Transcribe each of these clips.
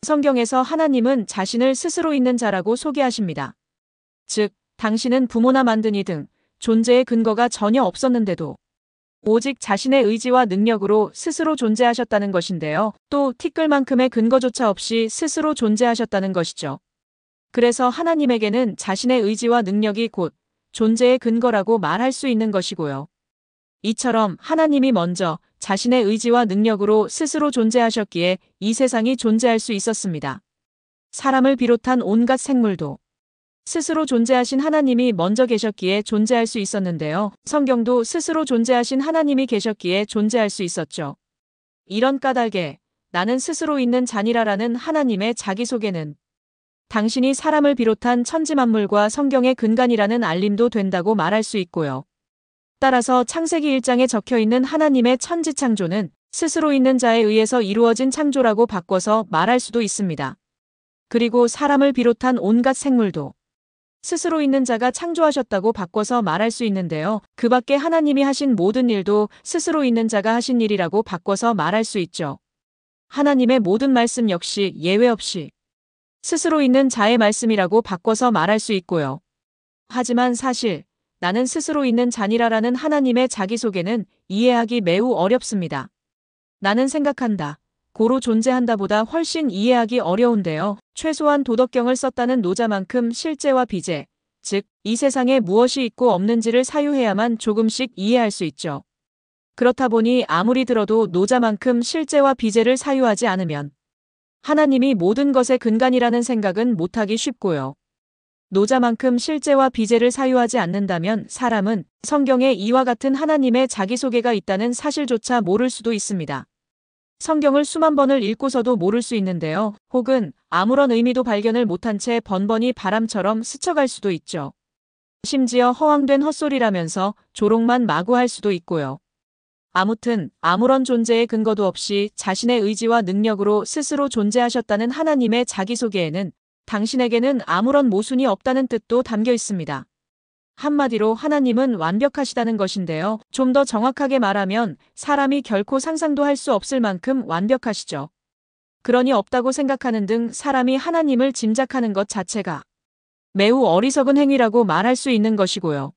성경에서 하나님은 자신을 스스로 있는 자라고 소개하십니다. 즉, 당신은 부모나 만드니 등 존재의 근거가 전혀 없었는데도 오직 자신의 의지와 능력으로 스스로 존재하셨다는 것인데요. 또 티끌만큼의 근거조차 없이 스스로 존재하셨다는 것이죠. 그래서 하나님에게는 자신의 의지와 능력이 곧 존재의 근거라고 말할 수 있는 것이고요. 이처럼 하나님이 먼저 자신의 의지와 능력으로 스스로 존재하셨기에 이 세상이 존재할 수 있었습니다. 사람을 비롯한 온갖 생물도 스스로 존재하신 하나님이 먼저 계셨기에 존재할 수 있었는데요. 성경도 스스로 존재하신 하나님이 계셨기에 존재할 수 있었죠. 이런 까닭에 나는 스스로 있는 자니라라는 하나님의 자기소개는 당신이 사람을 비롯한 천지만물과 성경의 근간이라는 알림도 된다고 말할 수 있고요. 따라서 창세기 1장에 적혀있는 하나님의 천지창조는 스스로 있는 자에 의해서 이루어진 창조라고 바꿔서 말할 수도 있습니다. 그리고 사람을 비롯한 온갖 생물도 스스로 있는 자가 창조하셨다고 바꿔서 말할 수 있는데요. 그 밖에 하나님이 하신 모든 일도 스스로 있는 자가 하신 일이라고 바꿔서 말할 수 있죠. 하나님의 모든 말씀 역시 예외 없이 스스로 있는 자의 말씀이라고 바꿔서 말할 수 있고요. 하지만 사실 나는 스스로 있는 자니라라는 하나님의 자기소개는 이해하기 매우 어렵습니다. 나는 생각한다, 고로 존재한다 보다 훨씬 이해하기 어려운데요. 최소한 도덕경을 썼다는 노자만큼 실제와 비제, 즉 이 세상에 무엇이 있고 없는지를 사유해야만 조금씩 이해할 수 있죠. 그렇다 보니 아무리 들어도 노자만큼 실제와 비제를 사유하지 않으면 하나님이 모든 것의 근간이라는 생각은 못하기 쉽고요. 노자만큼 실제와 비제를 사유하지 않는다면 사람은 성경에 이와 같은 하나님의 자기소개가 있다는 사실조차 모를 수도 있습니다. 성경을 수만 번을 읽고서도 모를 수 있는데요. 혹은 아무런 의미도 발견을 못한 채 번번이 바람처럼 스쳐갈 수도 있죠. 심지어 허황된 헛소리라면서 조롱만 마구 할 수도 있고요. 아무튼 아무런 존재의 근거도 없이 자신의 의지와 능력으로 스스로 존재하셨다는 하나님의 자기소개에는 당신에게는 아무런 모순이 없다는 뜻도 담겨 있습니다. 한마디로 하나님은 완벽하시다는 것인데요. 좀 더 정확하게 말하면 사람이 결코 상상도 할 수 없을 만큼 완벽하시죠. 그러니 없다고 생각하는 등 사람이 하나님을 짐작하는 것 자체가 매우 어리석은 행위라고 말할 수 있는 것이고요.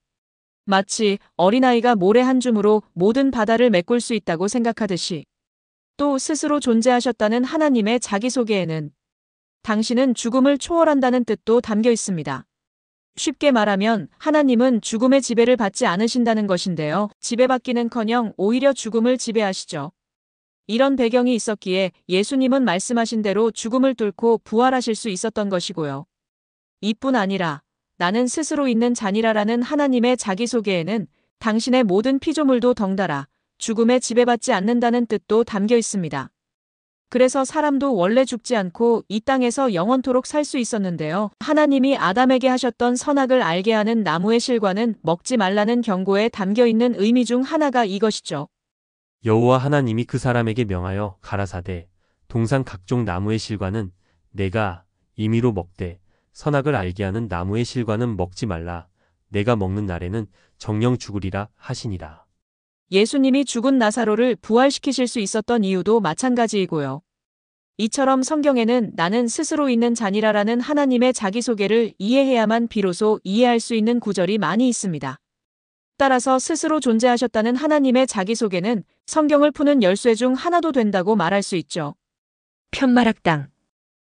마치 어린아이가 모래 한 줌으로 모든 바다를 메꿀 수 있다고 생각하듯이 또 스스로 존재하셨다는 하나님의 자기소개에는 당신은 죽음을 초월한다는 뜻도 담겨 있습니다. 쉽게 말하면 하나님은 죽음의 지배를 받지 않으신다는 것인데요. 지배받기는커녕 오히려 죽음을 지배하시죠. 이런 배경이 있었기에 예수님은 말씀하신 대로 죽음을 뚫고 부활하실 수 있었던 것이고요. 이뿐 아니라 나는 스스로 있는 자니라라는 하나님의 자기소개에는 당신의 모든 피조물도 덩달아 죽음에 지배받지 않는다는 뜻도 담겨 있습니다. 그래서 사람도 원래 죽지 않고 이 땅에서 영원토록 살 수 있었는데요. 하나님이 아담에게 하셨던 선악을 알게 하는 나무의 실과는 먹지 말라는 경고에 담겨 있는 의미 중 하나가 이것이죠. 여호와 하나님이 그 사람에게 명하여 가라사대 동산 각종 나무의 실과는 내가 임의로 먹되 선악을 알게 하는 나무의 실과는 먹지 말라. 내가 먹는 날에는 정령 죽으리라 하시니라. 예수님이 죽은 나사로를 부활시키실 수 있었던 이유도 마찬가지이고요. 이처럼 성경에는 나는 스스로 있는 자니라라는 하나님의 자기소개를 이해해야만 비로소 이해할 수 있는 구절이 많이 있습니다. 따라서 스스로 존재하셨다는 하나님의 자기소개는 성경을 푸는 열쇠 중 하나도 된다고 말할 수 있죠. 편마락당